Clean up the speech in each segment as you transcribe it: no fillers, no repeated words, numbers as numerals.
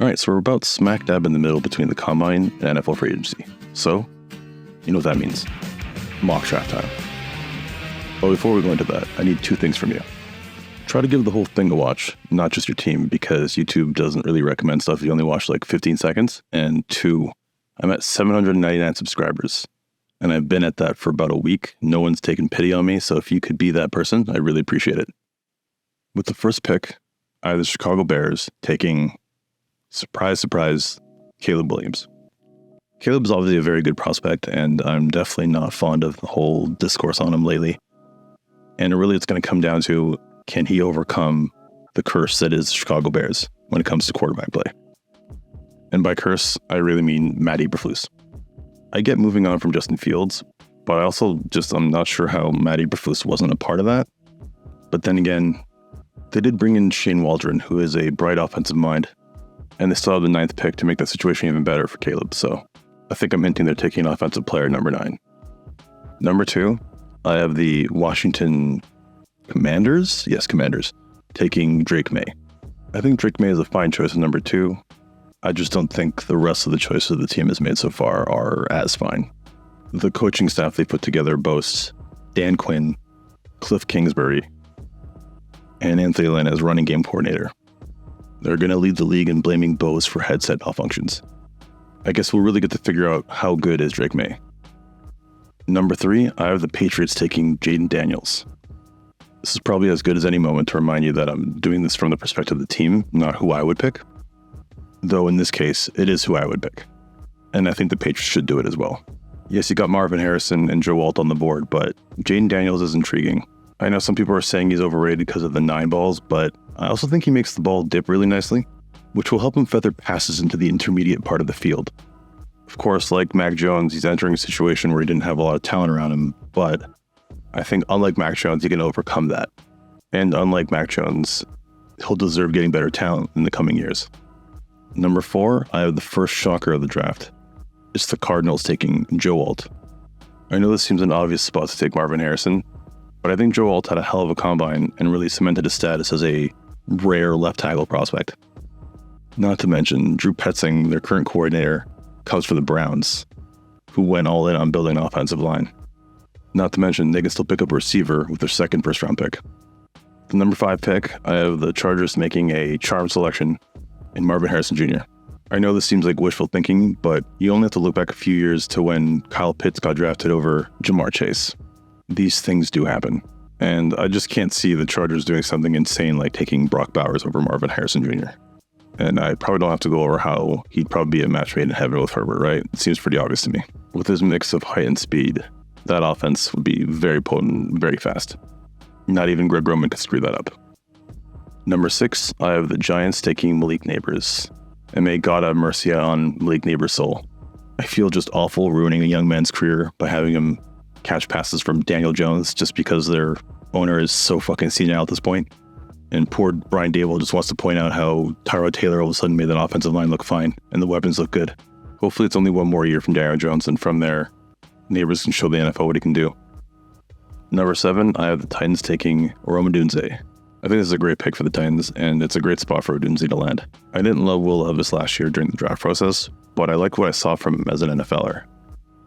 All right, so we're about smack dab in the middle between the Combine and NFL free agency. So, you know what that means. Mock draft time. But before we go into that, I need two things from you. Try to give the whole thing a watch, not just your team, because YouTube doesn't really recommend stuff if you only watch like 15 seconds. And two, I'm at 799 subscribers, and I've been at that for about a week. No one's taken pity on me, so if you could be that person, I really appreciate it. With the first pick, I have the Chicago Bears taking, surprise, surprise, Caleb Williams. Caleb's obviously a very good prospect, and I'm definitely not fond of the whole discourse on him lately. And really, it's going to come down to, can he overcome the curse that is Chicago Bears when it comes to quarterback play? And by curse, I really mean Matt Eberflus. I get moving on from Justin Fields, but I also I'm not sure how Matt Eberflus wasn't a part of that. But then again, they did bring in Shane Waldron, who is a bright offensive mind, and they still have the 9th pick to make that situation even better for Caleb. So I think I'm hinting they're taking an offensive player, number 9. Number 2, I have the Washington Commanders? Yes, Commanders, taking Drake May. I think Drake May is a fine choice at number 2. I just don't think the rest of the choices the team has made so far are as fine. The coaching staff they put together boasts Dan Quinn, Cliff Kingsbury, and Anthony Lynn as running game coordinator. They're going to lead the league in blaming Bose for headset malfunctions. I guess we'll really get to figure out how good is Drake May. Number 3, I have the Patriots taking Jayden Daniels. This is probably as good as any moment to remind you that I'm doing this from the perspective of the team, not who I would pick. Though in this case, it is who I would pick. And I think the Patriots should do it as well. Yes, you got Marvin Harrison and Joe Alt on the board, but Jayden Daniels is intriguing. I know some people are saying he's overrated because of the 9 balls, but I also think he makes the ball dip really nicely, which will help him feather passes into the intermediate part of the field. Of course, like Mac Jones, he's entering a situation where he didn't have a lot of talent around him, but I think unlike Mac Jones, he can overcome that. And unlike Mac Jones, he'll deserve getting better talent in the coming years. Number 4, I have the first shocker of the draft. It's the Cardinals taking Joe Alt. I know this seems an obvious spot to take Marvin Harrison, but I think Joe Alt had a hell of a combine and really cemented his status as a rare left tackle prospect. Not to mention, Drew Petzing, their current coordinator, comes from the Browns, who went all in on building an offensive line. Not to mention, they can still pick up a receiver with their second first-round pick. The number 5 pick, I have the Chargers making a charm selection in Marvin Harrison Jr. I know this seems like wishful thinking, but you only have to look back a few years to when Kyle Pitts got drafted over Jamar Chase. These things do happen, and I just can't see the Chargers doing something insane like taking Brock Bowers over Marvin Harrison Jr. And I probably don't have to go over how he'd probably be a match made in heaven with Herbert, right? It seems pretty obvious to me. With his mix of height and speed, that offense would be very potent, very fast. Not even Greg Roman could screw that up. Number 6, I have the Giants taking Malik Neighbors. And may God have mercy on Malik Neighbors' soul. I feel just awful ruining a young man's career by having him catch passes from Daniel Jones just because their owner is so fucking senile at this point. And poor Brian Dable just wants to point out how Tyrod Taylor all of a sudden made that offensive line look fine and the weapons look good. Hopefully it's only one more year from Daniel Jones, and from there, Neighbors can show the NFL what he can do. Number 7, I have the Titans taking Rome Odunze. I think this is a great pick for the Titans, and it's a great spot for Odunze to land. I didn't love Will Levis last year during the draft process, but I like what I saw from him as an NFLer.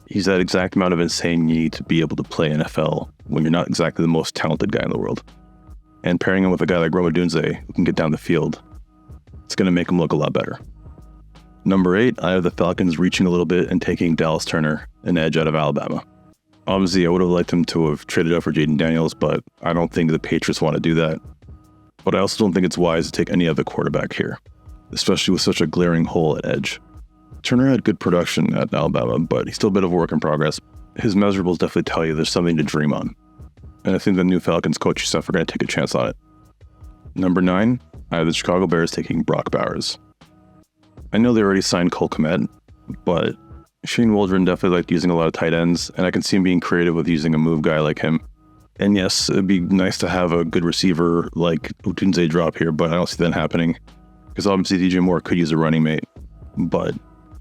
He's that exact amount of insane you need to be able to play NFL when you're not exactly the most talented guy in the world. And pairing him with a guy like Rome Odunze, who can get down the field, it's going to make him look a lot better. Number 8, I have the Falcons reaching a little bit and taking Dallas Turner, an edge out of Alabama. Obviously, I would have liked him to have traded up for Jayden Daniels, but I don't think the Patriots want to do that. But I also don't think it's wise to take any other quarterback here, especially with such a glaring hole at edge. Turner had good production at Alabama, but he's still a bit of a work in progress. His measurables definitely tell you there's something to dream on. And I think the new Falcons coaching staff are going to take a chance on it. Number 9, I have the Chicago Bears taking Brock Bowers. I know they already signed Cole Kmet, but Shane Waldron definitely liked using a lot of tight ends, and I can see him being creative with using a move guy like him. And yes, it'd be nice to have a good receiver like Odunze drop here, but I don't see that happening, because obviously DJ Moore could use a running mate. But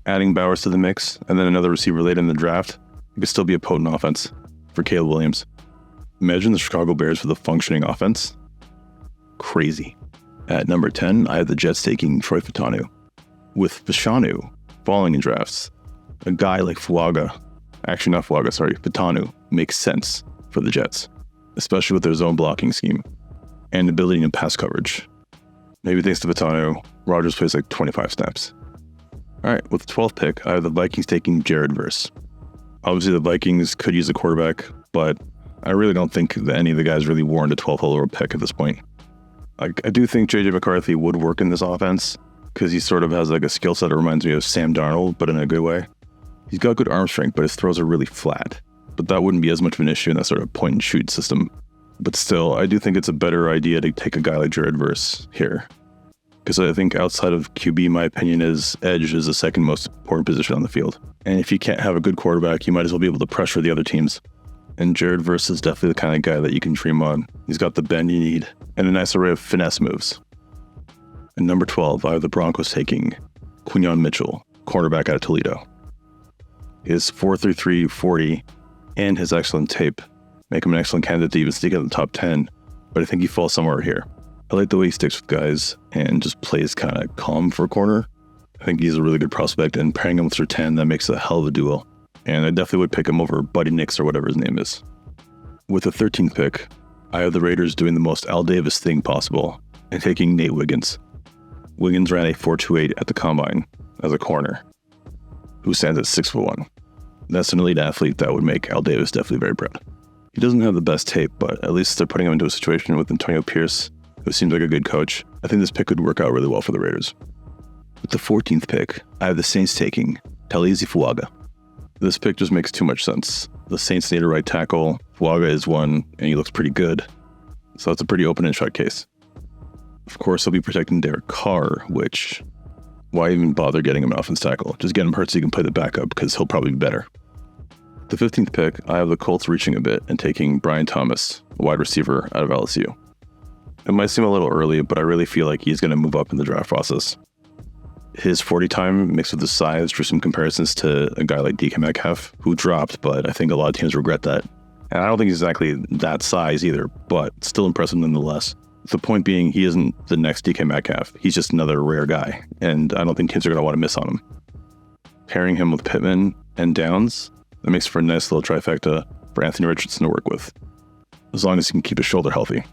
adding Bowers to the mix, and then another receiver late in the draft, it could still be a potent offense for Caleb Williams. Imagine the Chicago Bears with a functioning offense. Crazy. At number 10, I have the Jets taking Troy Fautanu. With Fashanu falling in drafts, a guy like Fitanu makes sense for the Jets, especially with their zone blocking scheme and ability in pass coverage. Maybe thanks to Fitanu, Rodgers plays like 25 snaps. All right, with the 12th pick, I have the Vikings taking Jared Verse. Obviously, the Vikings could use a quarterback, but I really don't think that any of the guys really warrant a 12th overall pick at this point. I do think J.J. McCarthy would work in this offense because he sort of has like a skill set that reminds me of Sam Darnold, but in a good way. He's got good arm strength, but his throws are really flat. But that wouldn't be as much of an issue in that sort of point and shoot system. But still, I do think it's a better idea to take a guy like Jared Verse here. Because I think outside of QB, my opinion is edge is the second most important position on the field. And if you can't have a good quarterback, you might as well be able to pressure the other teams. And Jared Verse is definitely the kind of guy that you can dream on. He's got the bend you need and a nice array of finesse moves. And number 12, I have the Broncos taking Quinyon Mitchell, cornerback out of Toledo. His 4.33 40 and his excellent tape make him an excellent candidate to even sneak out the top 10, but I think he falls somewhere here. I like the way he sticks with guys and just plays kind of calm for a corner. I think he's a really good prospect, and pairing him with Surtain, that makes a hell of a duo. And I definitely would pick him over Buddy Nix or whatever his name is. With the 13th pick, I have the Raiders doing the most Al Davis thing possible and taking Nate Wiggins. Wiggins ran a 4.28 at the combine as a corner, who stands at 6'1". That's an elite athlete that would make Al Davis definitely very proud. He doesn't have the best tape, but at least they're putting him into a situation with Antonio Pierce, who seems like a good coach. I think this pick could work out really well for the Raiders. With the 14th pick, I have the Saints taking Talizi Fuaga. This pick just makes too much sense. The Saints need a right tackle. Fuaga is one, and he looks pretty good. So it's a pretty open and shut case. Of course, he'll be protecting Derek Carr, which, why even bother getting him an offense tackle? Just get him hurt so you can play the backup, because he'll probably be better. The 15th pick, I have the Colts reaching a bit and taking Brian Thomas, a wide receiver out of LSU. It might seem a little early, but I really feel like he's going to move up in the draft process. His 40 time mixed with his size drew some comparisons to a guy like DK Metcalf, who dropped, but I think a lot of teams regret that. And I don't think he's exactly that size either, but still impressive nonetheless. The point being, he isn't the next DK Metcalf. He's just another rare guy, and I don't think teams are going to want to miss on him. Pairing him with Pittman and Downs, that makes for a nice little trifecta for Anthony Richardson to work with, as long as he can keep his shoulder healthy.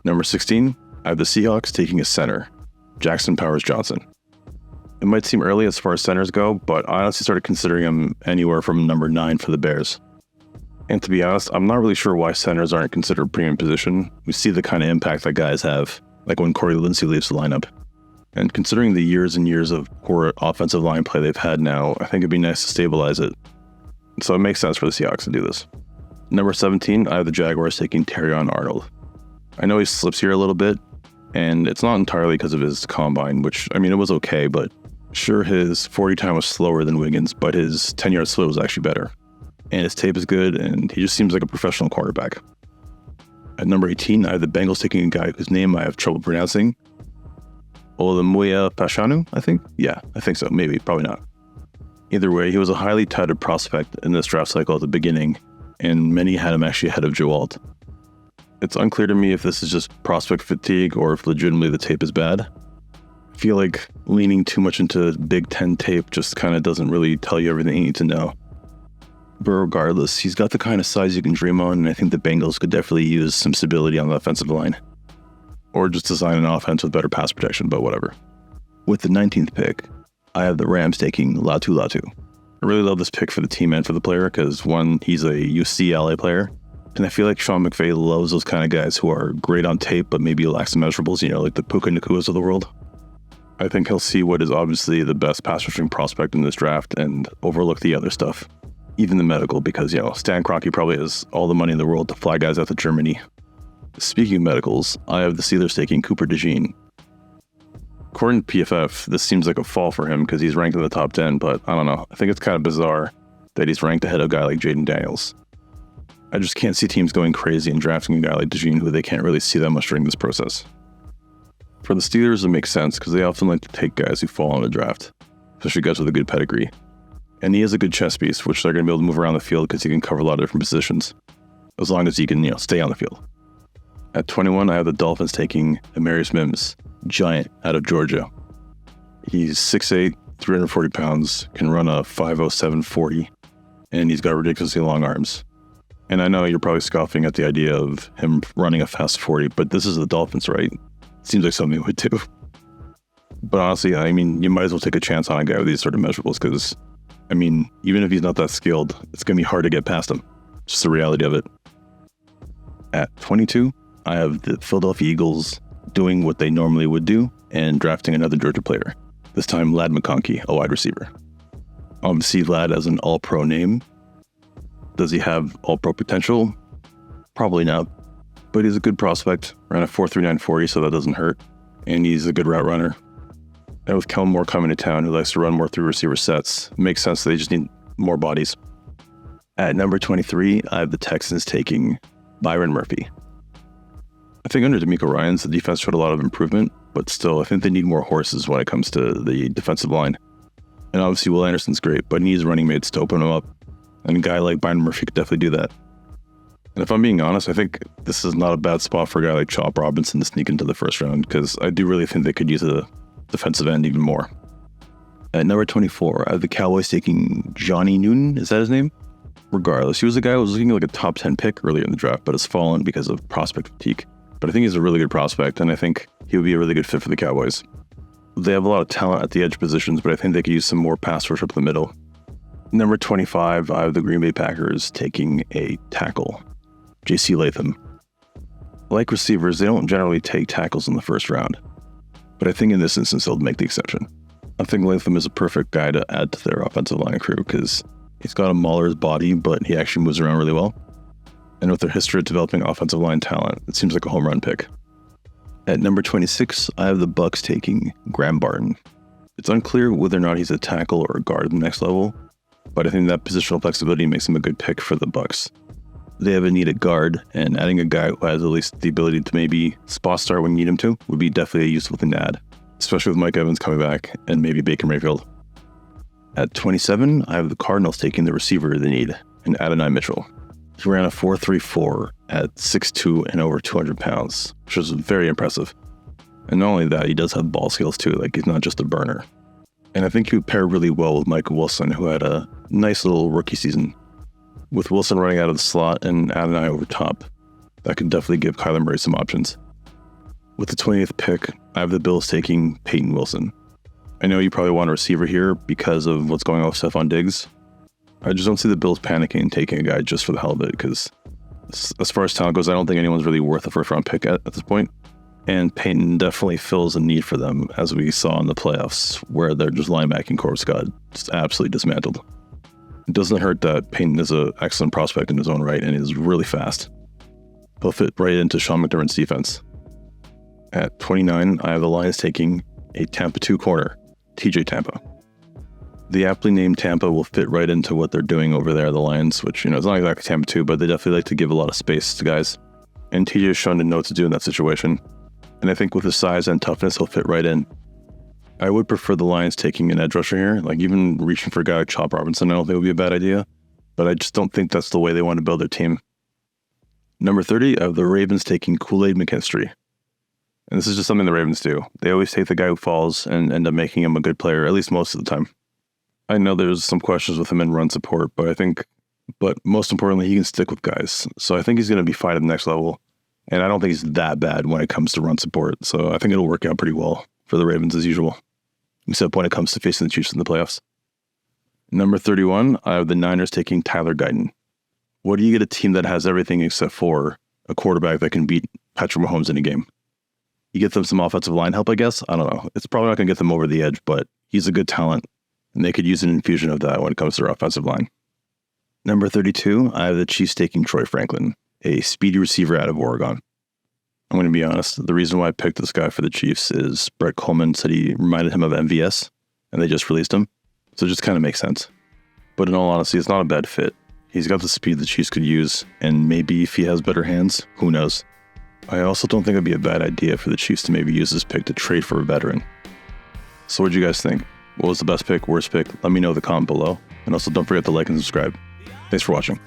Number 16, I have the Seahawks taking a center, Jackson Powers Johnson. It might seem early as far as centers go, but I honestly started considering him anywhere from number 9 for the Bears. And to be honest, I'm not really sure why centers aren't considered premium position. We see the kind of impact that guys have, like when Corey Lindsey leaves the lineup. And considering the years and years of poor offensive line play they've had now, I think it'd be nice to stabilize it. So it makes sense for the Seahawks to do this. Number 17, I have the Jaguars taking Terrion Arnold. I know he slips here a little bit, and it's not entirely because of his combine, which, I mean, it was okay, but sure, his 40 time was slower than Wiggins, but his 10-yard split was actually better. And his tape is good, and he just seems like a professional quarterback. At number 18, I have the Bengals taking a guy whose name I have trouble pronouncing. Olamuya Fashanu, I think? Yeah, I think so. Maybe, probably not. Either way, he was a highly touted prospect in this draft cycle at the beginning, and many had him actually ahead of Joe Alt. It's unclear to me if this is just prospect fatigue or if legitimately the tape is bad. I feel like leaning too much into Big Ten tape just kind of doesn't really tell you everything you need to know. But regardless, he's got the kind of size you can dream on, and I think the Bengals could definitely use some stability on the offensive line. Or just design an offense with better pass protection, but whatever. With the 19th pick, I have the Rams taking Latu Latu. I really love this pick for the team and for the player because, one, he's a UCLA player, and I feel like Sean McVay loves those kind of guys who are great on tape but maybe lack some measurables, like the Puka Nakuas of the world. I think he'll see what is obviously the best pass rushing prospect in this draft and overlook the other stuff, even the medical, because, Stan Kroenke probably has all the money in the world to fly guys out to Germany. Speaking of medicals, I have the Steelers taking Cooper DeJean. According to PFF, this seems like a fall for him because he's ranked in the top 10, but I don't know. I think it's kind of bizarre that he's ranked ahead of a guy like Jayden Daniels. I just can't see teams going crazy and drafting a guy like DeJean who they can't really see that much during this process. For the Steelers, it makes sense because they often like to take guys who fall in the draft, especially guys with a good pedigree. And he is a good chess piece, which they're going to be able to move around the field because he can cover a lot of different positions, as long as he can, stay on the field. At 21, I have the Dolphins taking Amarius Mims, giant out of Georgia. He's 6'8", 340 pounds, can run a 5.07 40, and he's got ridiculously long arms. And I know you're probably scoffing at the idea of him running a fast 40, but this is the Dolphins, right? Seems like something he would do. But honestly, I mean, you might as well take a chance on a guy with these sort of measurables because, I mean, even if he's not that skilled, it's going to be hard to get past him. Just the reality of it. At 22, I have the Philadelphia Eagles doing what they normally would do and drafting another Georgia player. This time, Ladd McConkey, a wide receiver. Obviously, Ladd as an all-pro name. Does he have all-pro potential? Probably not. But he's a good prospect. Ran a 4.39 40, so that doesn't hurt. And he's a good route runner. And with Kellen Moore coming to town, who likes to run more through receiver sets, it makes sense that they just need more bodies. At number 23, I have the Texans taking Byron Murphy. I think under DeMeco Ryans, the defense showed a lot of improvement, but still, I think they need more horses when it comes to the defensive line. And obviously, Will Anderson's great, but he needs running mates to open him up. And a guy like Byron Murphy could definitely do that. And if I'm being honest, I think this is not a bad spot for a guy like Chop Robinson to sneak into the first round, because I do really think they could use a defensive end even more. At number 24, I have the Cowboys taking Johnny Newton. Is that his name? Regardless, he was a guy who was looking like a top 10 pick earlier in the draft, but has fallen because of prospect fatigue. But I think he's a really good prospect, and I think he would be a really good fit for the Cowboys. They have a lot of talent at the edge positions, but I think they could use some more pass rush up the middle. Number 25, I have the Green Bay Packers taking a tackle, J.C. Latham. Like receivers, they don't generally take tackles in the first round, but I think in this instance, they'll make the exception. I think Latham is a perfect guy to add to their offensive line crew because he's got a Mauler's body, but he actually moves around really well. And with their history of developing offensive line talent, it seems like a home run pick. At number 26, I have the Bucs taking Graham Barton. It's unclear whether or not he's a tackle or a guard at the next level, but I think that positional flexibility makes him a good pick for the Bucs. They have a need at guard, and adding a guy who has at least the ability to maybe spot start when you need him to would be definitely a useful thing to add, especially with Mike Evans coming back and maybe Baker Mayfield. At 27, I have the Cardinals taking the receiver they need, and Adonai Mitchell. He ran a 4.34 at 6'2" and over 200 pounds, which was very impressive. And not only that, he does have ball skills too, like he's not just a burner. And I think he would pair really well with Michael Wilson, who had a nice little rookie season. With Wilson running out of the slot and Adonai over top, that could definitely give Kyler Murray some options. With the 20th pick, I have the Bills taking Peyton Wilson. I know you probably want a receiver here because of what's going on with Stephon Diggs. I just don't see the Bills panicking and taking a guy just for the hell of it, because as far as talent goes, I don't think anyone's really worth a first-round pick at this point. And Peyton definitely fills a need for them, as we saw in the playoffs, where their just linebacking corps got just absolutely dismantled. It doesn't hurt that Peyton is an excellent prospect in his own right and is really fast. He'll fit right into Sean McDermott's defense. At 29, I have the Lions taking a Tampa 2 corner, TJ Tampa. The aptly named Tampa will fit right into what they're doing over there, the Lions, which, it's not exactly Tampa 2, but they definitely like to give a lot of space to guys. And TJ has shown to know what to do in that situation. And I think with his size and toughness, he'll fit right in. I would prefer the Lions taking an edge rusher here. Like, even reaching for a guy like Chop Robinson, I don't think would be a bad idea. But I just don't think that's the way they want to build their team. Number 30, I have the Ravens taking Kool-Aid McKinstry. And this is just something the Ravens do. They always take the guy who falls and end up making him a good player, at least most of the time. I know there's some questions with him in run support, but most importantly, he can stick with guys. So I think he's going to be fine at the next level. And I don't think he's that bad when it comes to run support. So I think it'll work out pretty well for the Ravens as usual, except when it comes to facing the Chiefs in the playoffs. Number 31, I have the Niners taking Tyler Guyton. What do you get a team that has everything except for a quarterback that can beat Patrick Mahomes in a game? You get them some offensive line help, I guess? I don't know. It's probably not going to get them over the edge, but he's a good talent, and they could use an infusion of that when it comes to their offensive line. Number 32, I have the Chiefs taking Troy Franklin, a speedy receiver out of Oregon. I'm going to be honest, the reason why I picked this guy for the Chiefs is Brett Coleman said he reminded him of MVS, and they just released him, so it just kind of makes sense. But in all honesty, it's not a bad fit. He's got the speed the Chiefs could use, and maybe if he has better hands, who knows. I also don't think it'd be a bad idea for the Chiefs to maybe use this pick to trade for a veteran. So what do you guys think? What was the best pick, worst pick? Let me know in the comment below. And also don't forget to like and subscribe. Thanks for watching.